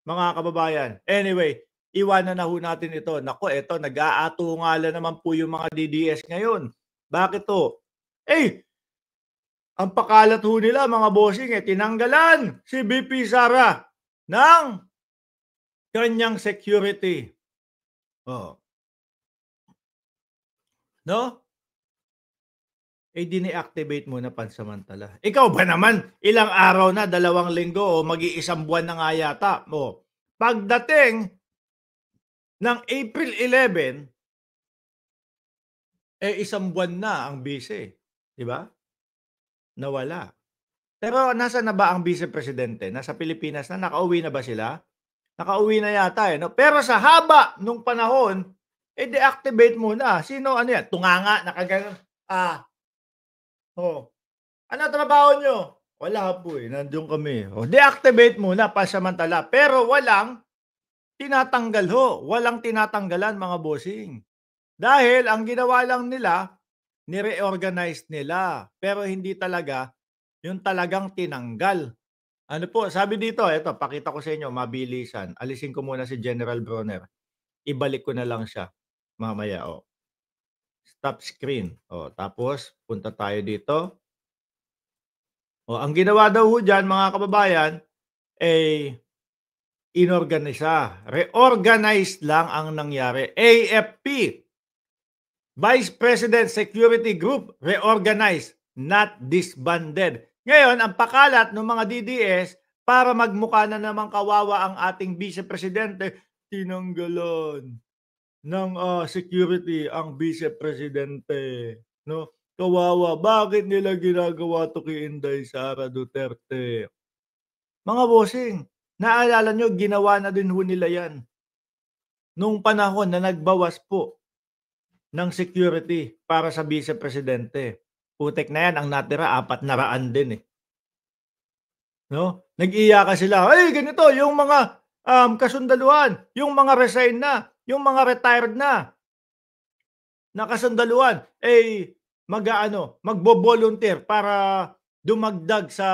mga kababayan. Anyway, iwanan na ho natin ito. Naku, eto, nag-aatungalan naman po yung mga DDS ngayon. Bakit to? Eh, ang pakalat ho nila, mga bossing, tinanggalan si VP Sara ng kanyang security. Oh. No? Dine-activate muna pansamantala. Ikaw ba naman, ilang araw na, 2 linggo o mag-iisang buwan na nga yata. Pagdating ng April 11, isang buwan na ang bise. Di ba? Nawala. Pero nasa na ba ang vice presidente? Nasa Pilipinas na? Nakauwi na ba sila? Nakauwi na yata no? Pero sa haba nung panahon, deactivate muna. Sino, ano yan? Tunganga, nakaganon. Ano trabaho nyo? Wala po nandiyon kami. Deactivate muna pansamantala. Pero walang tinatanggal ho. Walang tinatanggalan, mga bossing. Dahil ang ginawa lang nila, ni-reorganize nila. Pero hindi talaga yung talagang tinanggal. Ano po, sabi dito, eto, pakita ko sa inyo, mabilisan. Alisin ko muna si General Bronner. Ibalik ko na lang siya mamaya. Stop screen. Tapos, punta tayo dito. Ang ginawa daw ho dyan, mga kababayan, inorganisa. Reorganized lang ang nangyari. AFP, Vice President Security Group, reorganized, not disbanded. Ngayon, ang pakalat ng mga DDS, para magmukha na naman kawawa ang ating Vice Presidente, tinanggalan ng security ang Vice Presidente. No? Kawawa. Bakit nila ginagawa to kay Inday Sara Duterte? Mga bossing, naalala nyo, ginawa na din ho nila yan. Nung panahon na nagbawas po ng security para sa Vice Presidente. Putek na yan, ang natira, 400 din No? Nag-iiyaka sila. Ay, ganito, yung mga kasundaluhan, yung mga resign na, yung mga retired na kasundaluhan, magbo-volunteer para dumagdag sa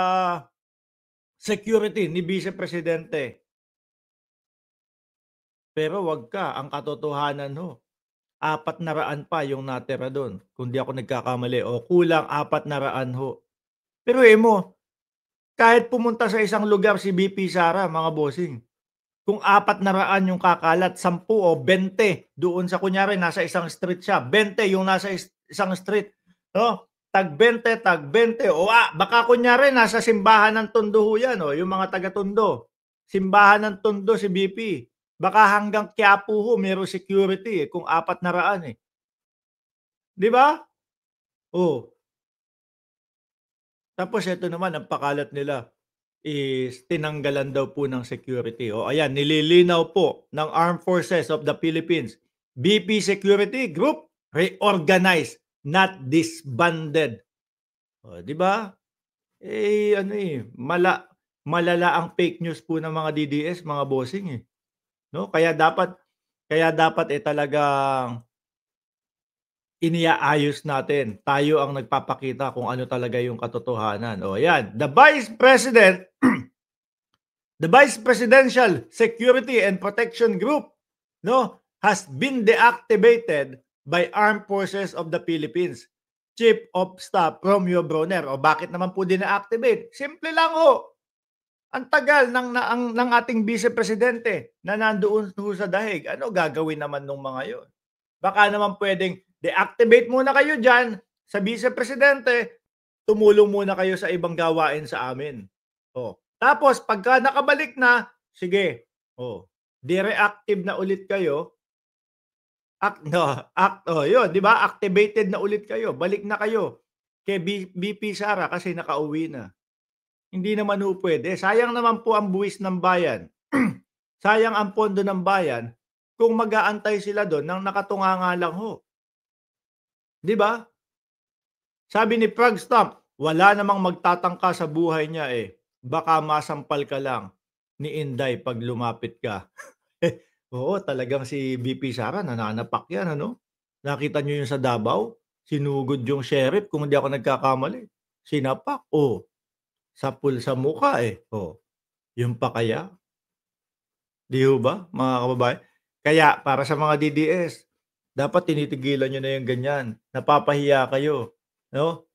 security ni Vice Presidente. Pero wag ka, ang katotohanan ho, 400 pa yung natira doon. Kung di ako nagkakamali, kulang 400 ho. Pero mo, kahit pumunta sa isang lugar si VP Sara, mga bossing, kung 400 yung kakalat, 10 o 20 doon sa, kunyari nasa isang street siya, 20 yung nasa isang street, no? Tag 20, tag 20. Baka kunyari nasa simbahan ng Tondo ho yan, yung mga taga Tondo. Simbahan ng Tondo si BP. Baka hanggang Quiapo ho, meron security kung 400 Di ba? Tapos ito naman, ang pakalat nila is tinanggalan daw po ng security. Ayan, nililinaw po ng Armed Forces of the Philippines. BP Security Group, reorganized, not disbanded. Di ba? Malala ang fake news po ng mga DDS, mga bossing No? Kaya dapat talagang iniaayos natin. Tayo ang nagpapakita kung ano talaga yung katotohanan. Ayan. The Vice Presidential Security and Protection Group has been deactivated by Armed Forces of the Philippines. Chief of Staff Romeo Bronner. Bakit naman po din-activate? Simple lang Ang tagal ng ating Vice Presidente na nandoon sa dahig. Ano gagawin naman ng mga yon? Baka naman pwedeng deactivate muna kayo dyan sa Vice Presidente, tumulong muna kayo sa ibang gawain sa amin. Tapos, pagka nakabalik na, sige, di-reactive na ulit kayo. Yun, di ba? Activated na ulit kayo. Balik na kayo kay VP Sara kasi nakauwi na. Hindi naman ho pwede. Sayang naman po ang buwis ng bayan. Sayang ang pondo ng bayan kung mag-aantay sila doon nang nakatunganga lang ho. Di ba? Sabi ni Frog Stomp, wala namang magtatangka sa buhay niya Baka masampal ka lang ni Inday pag lumapit ka. Oo, talagang si VP Sara nananapak yan, ano? Nakita niyo yung sa Davao? Sinugod yung sheriff, kung hindi ako nagkakamali. Sinapak, sapul sa mukha Yun pa kaya? 'Di ho ba, mga kababayan? Kaya para sa mga DDS, dapat tinitigilan niyo na yung ganyan, napapahiya kayo, 'no?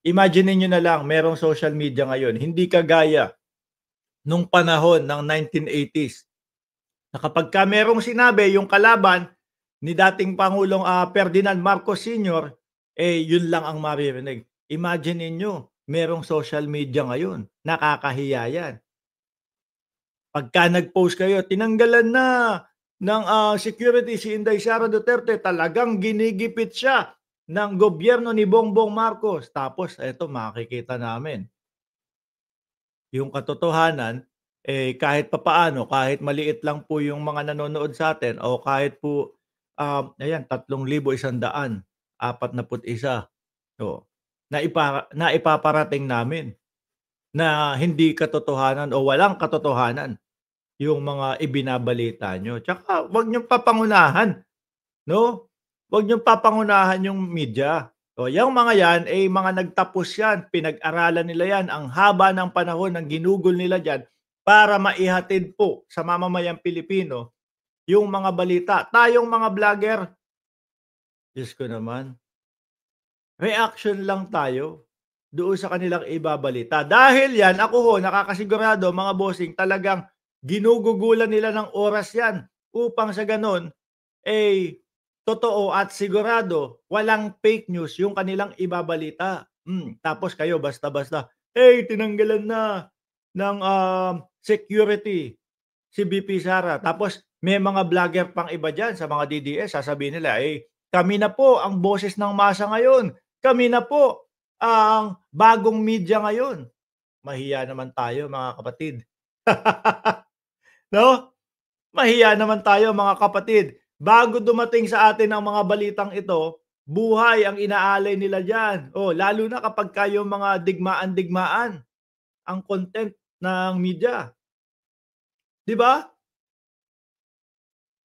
Imaginin niyo na lang merong social media ngayon, hindi kagaya nung panahon ng 1980s na kapagka merong sinabi yung kalaban ni dating Pangulong, Ferdinand Marcos Sr., yun lang ang maririnig. Imagine ninyo merong social media ngayon, nakakahiya yan. Pagka nag-post kayo, tinanggalan na ng, security si Inday Sara Duterte, talagang ginigipit siya ng gobyerno ni Bongbong Marcos. Tapos eto makikita namin yung katotohanan, kahit papaano, kahit maliit lang po yung mga nanonood sa'tin o kahit po, ayan 3,141, oh, naipaparating namin na hindi katotohanan o walang katotohanan yung mga ibinabalita niyo. Tsaka 'wag niyong papangunahan, 'no? 'Wag niyong papangunahan yung media. O yang mga yan, mga nagtapos yan, pinag-aralan nila yan, ang haba ng panahon ng ginugol nila diyan para maihatid po sa mamamayang Pilipino yung mga balita. Tayong mga vlogger, Diyos ko naman, reaction lang tayo doon sa kanilang ibabalita. Dahil yan, ako ho, nakakasigurado mga bossing, talagang ginugugulan nila ng oras yan upang sa gano'n, totoo at sigurado walang fake news yung kanilang ibabalita. Tapos kayo basta-basta, tinanggalan na ng, security si VP Sara. Tapos may mga vlogger pang iba diyan sa mga DDS, sasabihin nila, kami na po ang boses ng masa ngayon. Kami na po ang bagong media ngayon. Mahiya naman tayo mga kapatid. 'No? Mahiya naman tayo mga kapatid. Bago dumating sa atin ang mga balitang ito, buhay ang inaalay nila diyan. Oh, lalo na kapagka yung mga digmaan-digmaan ang content ng media, 'di ba?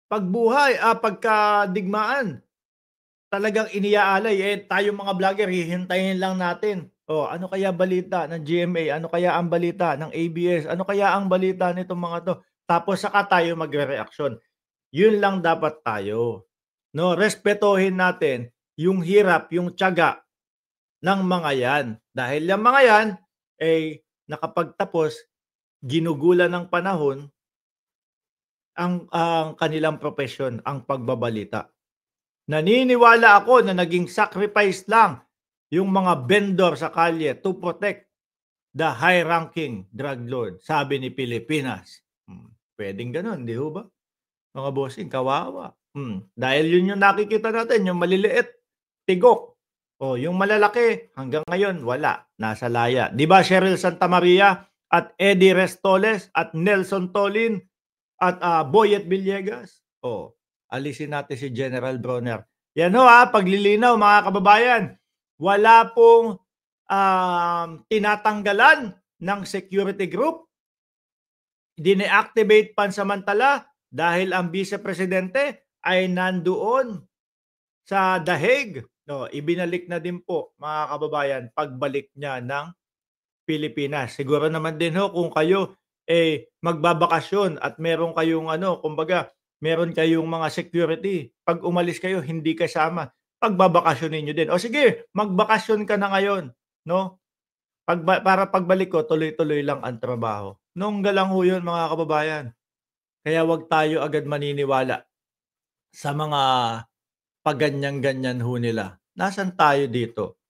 'Pag buhay, pagka digmaan, talagang iniaalay, tayong mga vlogger hihintayin lang natin. Oh, ano kaya balita ng GMA? Ano kaya ang balita ng ABS? Ano kaya ang balita nitong mga 'to? Tapos saka tayo magrereaksyon. Yun lang dapat tayo, 'no? Respetuhin natin yung hirap, yung tiyaga ng mga 'yan. Dahil yang mga 'yan, nakapagtapos, ginugulan ng panahon ang kanilang propesyon, ang pagbabalita. Naniniwala ako na naging sacrifice lang yung mga vendor sa kalye to protect the high-ranking drug lord, sabi ni Pilipinas. Puwedeng gano'n, 'di ho ba? Mga bossing, kawawa. Dahil yun yung nakikita natin, yung maliliit, tigok. O yung malalaki, hanggang ngayon wala, nasa laya. 'Di ba Cheryl Santamaria at Eddie Restoles at Nelson Tolin at, Boyet Villegas? O, alisin natin si General Bronner. Yan ho, paglilinaw mga kababayan. Wala pong, tinatanggalan ng security group, dine-activate pansamantala dahil ang Vice Presidente ay nandoon sa The Hague. No, ibinalik na din po mga kababayan pagbalik niya ng Pilipinas. Siguro naman din ho kung kayo, magbabakasyon at meron kayong ano, kumbaga meron kayong mga security, 'pag umalis kayo hindi kasama, pagbabakasyonin niyo din. O sige, magbakasyon ka na ngayon, 'no? Para pagbalik ko tuloy-tuloy lang ang trabaho. Nungga lang ho yun mga kababayan. Kaya 'wag tayo agad maniniwala sa mga paganyan-ganyan ho nila. Nasaan tayo dito?